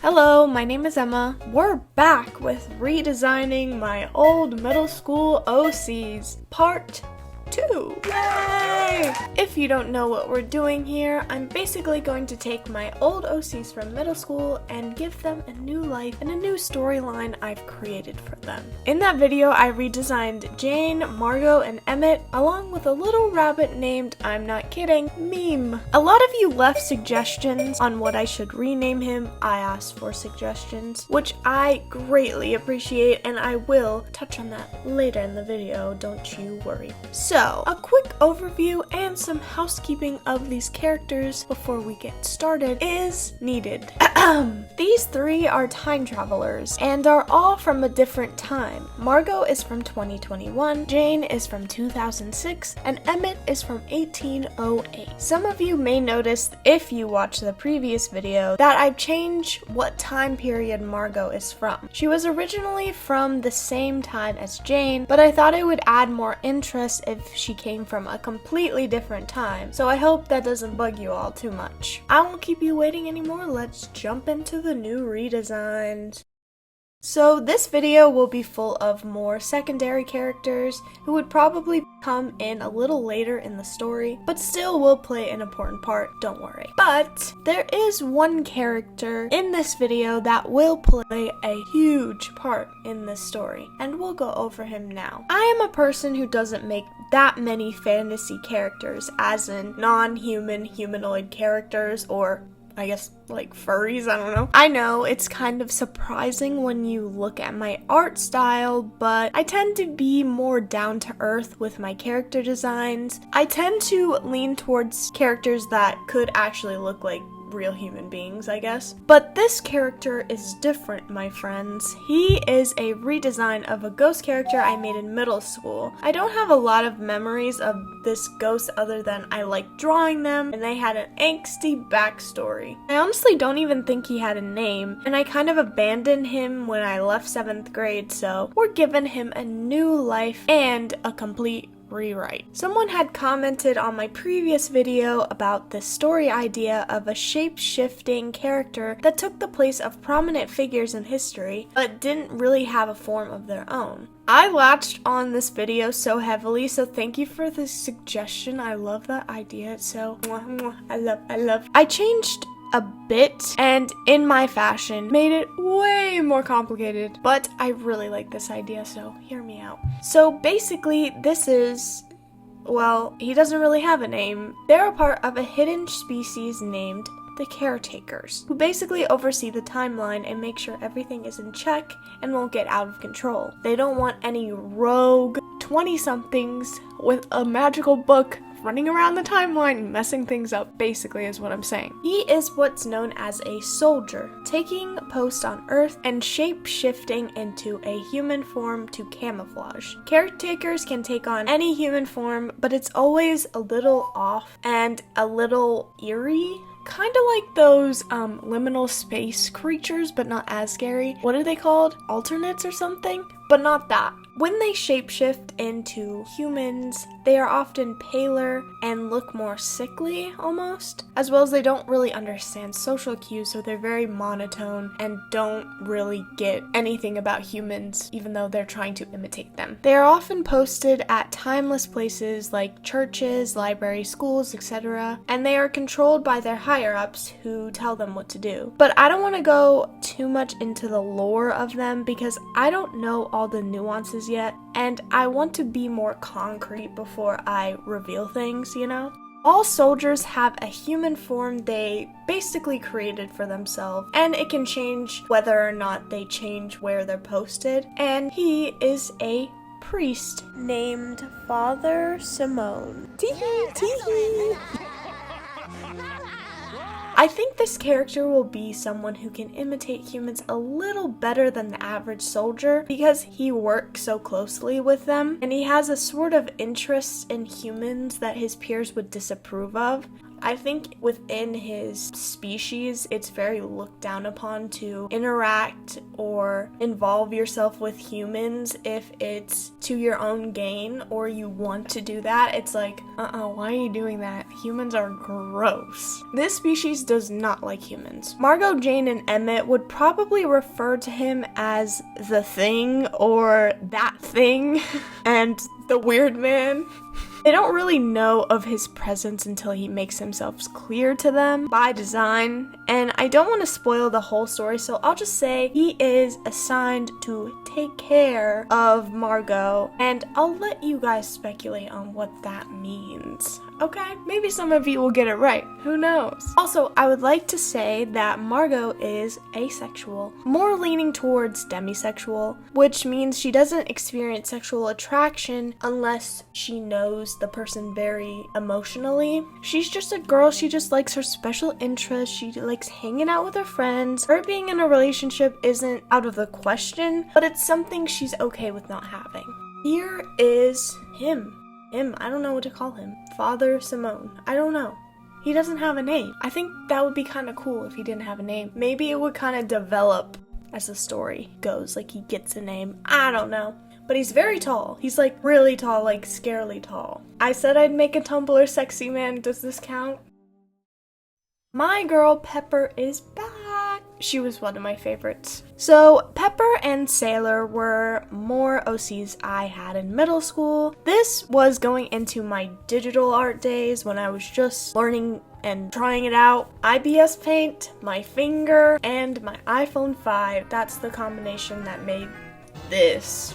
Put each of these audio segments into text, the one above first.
Hello, my name is Emma. We're back with redesigning my old middle school OCs, part 2. Yay! If you don't know what we're doing here, I'm basically going to take my old OCs from middle school and give them a new life and a new storyline I've created for them. In that video, I redesigned Jane, Margot, and Emmett, along with a little rabbit named, I'm not kidding, Meme. A lot of you left suggestions on what I should rename him. I asked for suggestions, which I greatly appreciate, and I will touch on that later in the video, don't you worry. So, a quick overview and some housekeeping of these characters before we get started is needed. These three are time travelers and are all from a different time. Margot is from 2021, Jane is from 2006, and Emmett is from 1808. Some of you may notice if you watch the previous video that I've changed what time period Margot is from. She was originally from the same time as Jane, but I thought it would add more interest if she came from a completely different time, so I hope that doesn't bug you all too much. I won't keep you waiting anymore, let's jump into the new redesigns. So this video will be full of more secondary characters who would probably come in a little later in the story, but still will play an important part, don't worry. But there is one character in this video that will play a huge part in this story, and we'll go over him now. I am a person who doesn't make that many fantasy characters, as in non-human humanoid characters, or I guess like furries, I don't know. I know it's kind of surprising when you look at my art style, but I tend to be more down to earth with my character designs. I tend to lean towards characters that could actually look like real human beings, I guess. But this character is different, my friends. He is a redesign of a ghost character I made in middle school. I don't have a lot of memories of this ghost other than I liked drawing them, and they had an angsty backstory. I honestly don't even think he had a name, and I kind of abandoned him when I left 7th grade, so we're giving him a new life and a complete rewrite. Someone had commented on my previous video about the story idea of a shape-shifting character that took the place of prominent figures in history, but didn't really have a form of their own. I latched on this video so heavily, so thank you for the suggestion. I love that idea. So, I love. I changed a bit, and in my fashion made it way more complicated, but I really like this idea, so hear me out. So basically this is, well, he doesn't really have a name. They're a part of a hidden species named the Caretakers, who basically oversee the timeline and make sure everything is in check and won't get out of control. They don't want any rogue 20-somethings with a magical book running around the timeline messing things up, basically is what I'm saying. He is what's known as a soldier, taking post on Earth and shape-shifting into a human form to camouflage. Caretakers can take on any human form, but it's always a little off and a little eerie. Kind of like those liminal space creatures, but not as scary. What are they called? Alternates or something? But not that. When they shapeshift into humans, they are often paler and look more sickly almost, as well as they don't really understand social cues, so they're very monotone and don't really get anything about humans, even though they're trying to imitate them. They are often posted at timeless places like churches, libraries, schools, etc., and they are controlled by their higher-ups who tell them what to do. But I don't want to go too much into the lore of them because I don't know all the nuances yet, and I want to be more concrete before I reveal things, you know? All soldiers have a human form they basically created for themselves, and it can change whether or not they change where they're posted, and he is a priest named Father Simone. Tee-hee, tee-hee. I think this character will be someone who can imitate humans a little better than the average soldier because he works so closely with them and he has a sort of interest in humans that his peers would disapprove of. I think within his species, it's very looked down upon to interact or involve yourself with humans if it's to your own gain or you want to do that. It's like, why are you doing that? Humans are gross. This species does not like humans. Margot, Jane, and Emmett would probably refer to him as the Thing or that thing and the Weird Man. They don't really know of his presence until he makes himself clear to them by design, and I don't want to spoil the whole story, so I'll just say he is assigned to take care of Margot, and I'll let you guys speculate on what that means. Okay, maybe some of you will get it right. Who knows? Also, I would like to say that Margot is asexual, more leaning towards demisexual, which means she doesn't experience sexual attraction unless she knows the person very emotionally. She's just a girl. She just likes her special interests. She likes hanging out with her friends. Her being in a relationship isn't out of the question, but it's something she's okay with not having. Here is him. I don't know what to call him. Father Simone. I don't know. He doesn't have a name. I think that would be kind of cool if he didn't have a name. Maybe it would kind of develop as the story goes, like he gets a name. I don't know. But he's very tall. He's like really tall, like scarily tall. I said I'd make a Tumblr sexy man. Does this count? My girl Pepper is back. She was one of my favorites. So Pepper and Sailor were more OCs I had in middle school. This was going into my digital art days when I was just learning and trying it out. IBS Paint, my finger, and my iPhone 5. That's the combination that made this.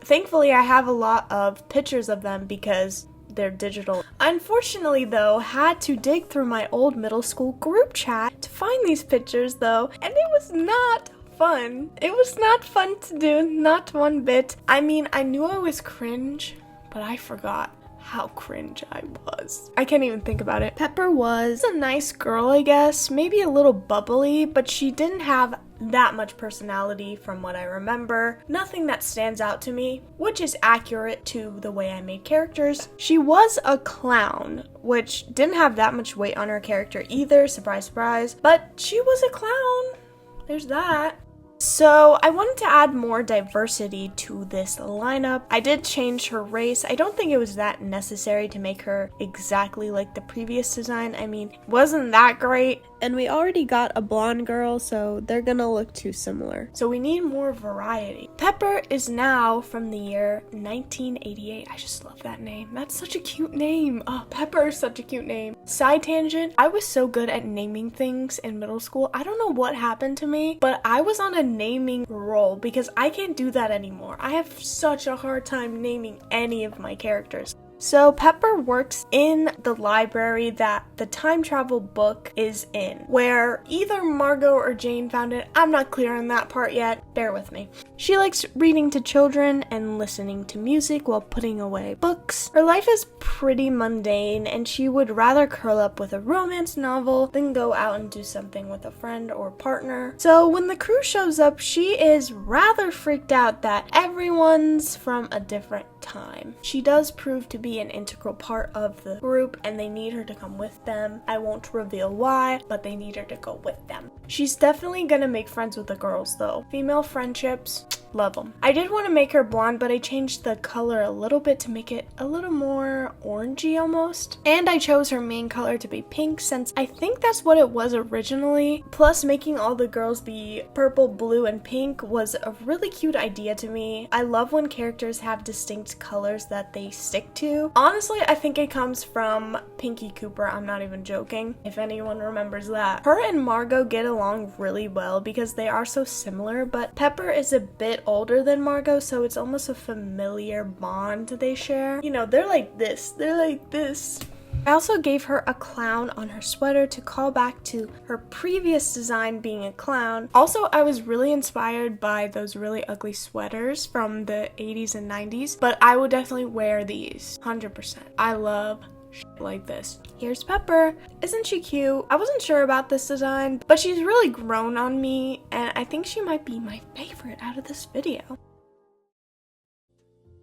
Thankfully, I have a lot of pictures of them because they're digital. Unfortunately, though, had to dig through my old middle school group chat to find these pictures, though, and it was not fun. It was not fun to do, not one bit. I mean, I knew I was cringe, but I forgot how cringe I was. I can't even think about it. Pepper was a nice girl, I guess, maybe a little bubbly, but she didn't have that much personality from what I remember. Nothing that stands out to me, which is accurate to the way I made characters. She was a clown, which didn't have that much weight on her character either, surprise, surprise, but she was a clown. There's that. So I wanted to add more diversity to this lineup. I did change her race. I don't think it was that necessary to make her exactly like the previous design. I mean, it wasn't that great. And we already got a blonde girl, so they're gonna look too similar. So we need more variety. Pepper is now from the year 1988. I just love that name. That's such a cute name. Oh, Pepper is such a cute name. Side tangent, I was so good at naming things in middle school. I don't know what happened to me, but I was on a naming roll because I can't do that anymore. I have such a hard time naming any of my characters. So Pepper works in the library that the time travel book is in, where either Margot or Jane found it. I'm not clear on that part yet. Bear with me. She likes reading to children and listening to music while putting away books. Her life is pretty mundane, and she would rather curl up with a romance novel than go out and do something with a friend or partner. So when the crew shows up, she is rather freaked out that everyone's from a different time. She does prove to be an integral part of the group, and they need her to come with them. I won't reveal why, but they need her to go with them. She's definitely gonna make friends with the girls though. Female friendships, love them. I did want to make her blonde, but I changed the color a little bit to make it a little more orangey almost. And I chose her main color to be pink since I think that's what it was originally. Plus, making all the girls be purple, blue, and pink was a really cute idea to me. I love when characters have distinct colors that they stick to. Honestly, I think it comes from Pinky Cooper. I'm not even joking, if anyone remembers that. Her and Margot get along really well because they are so similar, but Pepper is a bit older than Margot, so it's almost a familiar bond they share. You know, they're like this. They're like this. I also gave her a clown on her sweater to call back to her previous design being a clown. Also, I was really inspired by those really ugly sweaters from the 80s and 90s, but I would definitely wear these, 100%. I love shit like this. Here's Pepper. Isn't she cute? I wasn't sure about this design, but she's really grown on me, and I think she might be my favorite out of this video.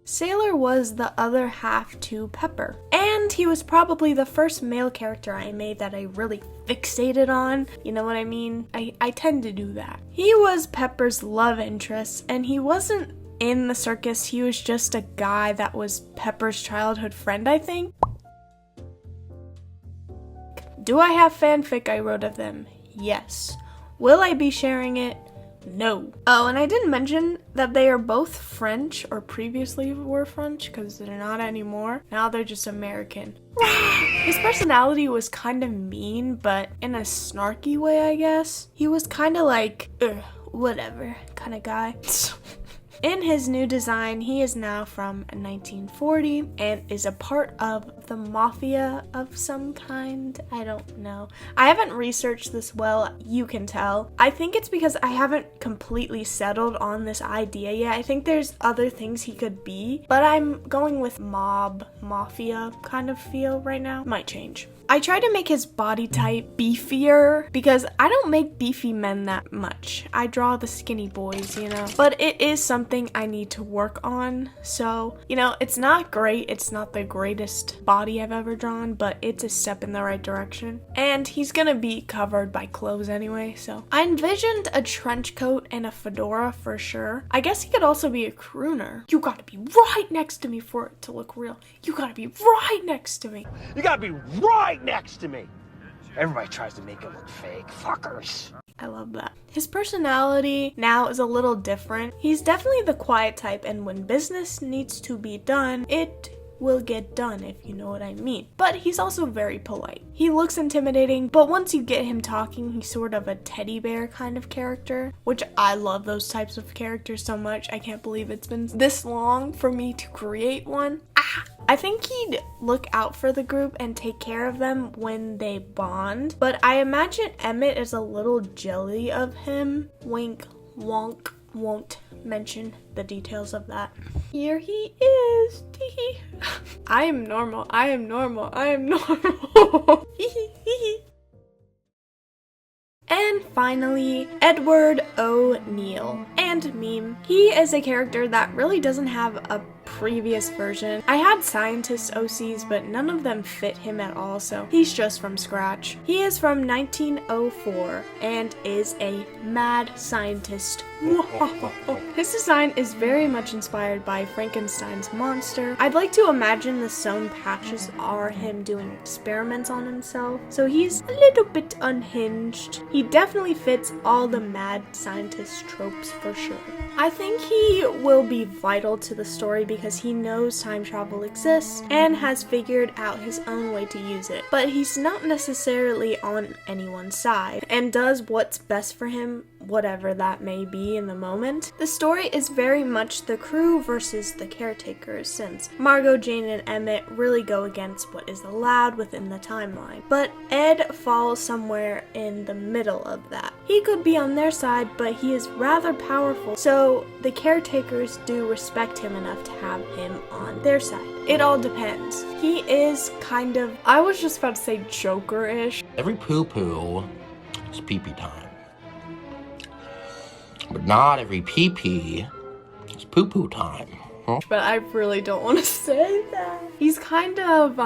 Sailor was the other half to Pepper. And he was probably the first male character I made that I really fixated on. You know what I mean? I tend to do that. He was Pepper's love interest, and he wasn't in the circus. He was just a guy that was Pepper's childhood friend, I think. Do I have fanfic I wrote of them? Yes. Will I be sharing it? No. Oh, and I didn't mention that they are both French, or previously were French, because they're not anymore. Now they're just American. His personality was kind of mean, but in a snarky way, I guess. He was kind of like, whatever kind of guy. In his new design, he is now from 1940 and is a part of the mafia of some kind. I don't know. I haven't researched this well, you can tell. I think it's because I haven't completely settled on this idea yet. I think there's other things he could be, but I'm going with mafia kind of feel right now. Might change. I try to make his body type beefier because I don't make beefy men that much. I draw the skinny boys, you know. But it is something I need to work on. So, you know, it's not great. It's not the greatest body I've ever drawn, but it's a step in the right direction. And he's gonna be covered by clothes anyway, so. I envisioned a trench coat and a fedora for sure. I guess he could also be a crooner. You gotta be right next to me for it to look real. You gotta be right next to me. You gotta be right next to me. Everybody tries to make it look fake. Fuckers. I love that. His personality now is a little different. He's definitely the quiet type, and when business needs to be done, it will get done, if you know what I mean. But he's also very polite. He looks intimidating, but once you get him talking, he's sort of a teddy bear kind of character, which I love those types of characters so much. I can't believe it's been this long for me to create one. I think he'd look out for the group and take care of them when they bond, but I imagine Emmett is a little jelly of him. Wink, wonk. Won't mention the details of that. Here he is. I am normal. I am normal. I am normal. And finally, Edward O'Neill and Meme. He is a character that really doesn't have a previous version. I had scientist OCs, but none of them fit him at all, so he's just from scratch. He is from 1904 and is a mad scientist. His design is very much inspired by Frankenstein's monster. I'd like to imagine the sewn patches are him doing experiments on himself, so he's a little bit unhinged. He definitely fits all the mad scientist tropes for sure. I think he will be vital to the story because he knows time travel exists and has figured out his own way to use it. But he's not necessarily on anyone's side and does what's best for him, whatever that may be in the moment. The story is very much the crew versus the caretakers, since Margot, Jane, and Emmett really go against what is allowed within the timeline. But Ed falls somewhere in the middle of that. He could be on their side, but he is rather powerful, so the caretakers do respect him enough to have him on their side. It all depends. He is kind of, I was just about to say Joker-ish. Every poo-poo is pee-pee time. But not every pee-pee is poo-poo time. Huh? But I really don't want to say that. He's kind of,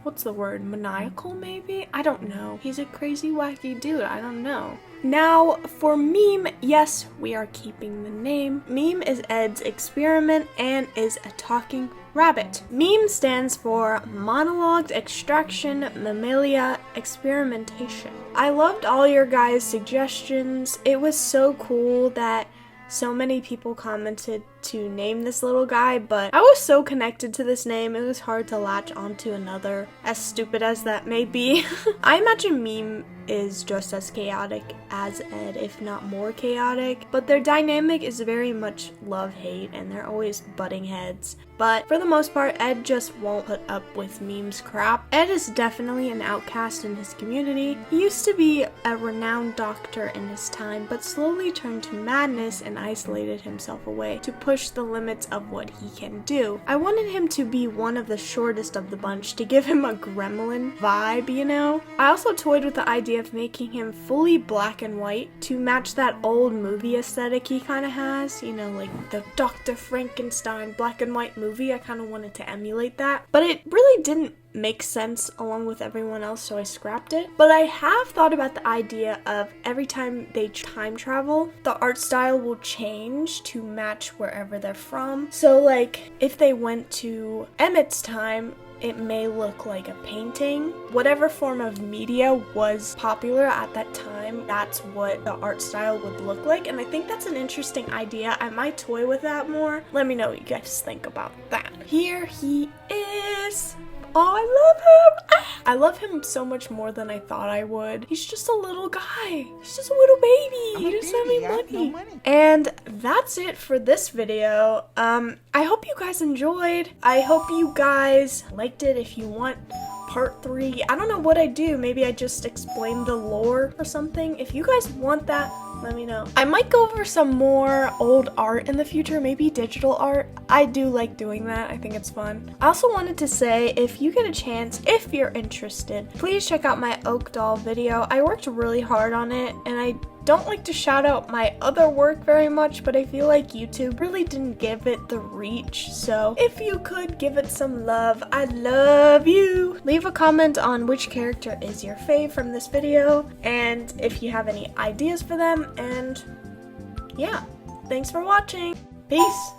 what's the word? Maniacal, maybe? I don't know. He's a crazy, wacky dude. I don't know. Now, for Meme, yes, we are keeping the name. Meme is Ed's experiment and is a talking rabbit. Meme stands for Monologued Extraction Mammalia Experimentation. I loved all your guys' suggestions. It was so cool that so many people commented to name this little guy, but I was so connected to this name, it was hard to latch onto another, as stupid as that may be. I imagine Meme is just as chaotic as Ed, if not more chaotic, but their dynamic is very much love-hate and they're always butting heads. But for the most part, Ed just won't put up with Meme's crap. Ed is definitely an outcast in his community. He used to be a renowned doctor in his time, but slowly turned to madness and isolated himself away to push push the limits of what he can do. I wanted him to be one of the shortest of the bunch to give him a gremlin vibe, you know? I also toyed with the idea of making him fully black and white to match that old movie aesthetic he kind of has, you know, like the Dr. Frankenstein black and white movie. I kind of wanted to emulate that, but it really didn't make sense along with everyone else, so I scrapped it. But I have thought about the idea of every time they time travel, the art style will change to match wherever they're from. So like if they went to Emmett's time, it may look like a painting. Whatever form of media was popular at that time, that's what the art style would look like. And I think that's an interesting idea. I might toy with that more. Let me know what you guys think about that. Here he is. Oh, I love him! Ah! I love him so much more than I thought I would. He's just a little guy. He's just a little baby. He doesn't have any money. And that's it for this video. I hope you guys enjoyed. I hope you guys liked it. If you want part 3, I don't know what I do. Maybe I just explain the lore or something. If you guys want that, let me know. I might go over some more old art in the future, maybe digital art. I do like doing that. I think it's fun. I also wanted to say, if you get a chance, if you're interested, please check out my oak doll video. I worked really hard on it, and I don't like to shout out my other work very much, but I feel like YouTube really didn't give it the reach. So if you could give it some love, I'd love you. Leave a comment on which character is your fave from this video, and if you have any ideas for them. And yeah, thanks for watching. Peace.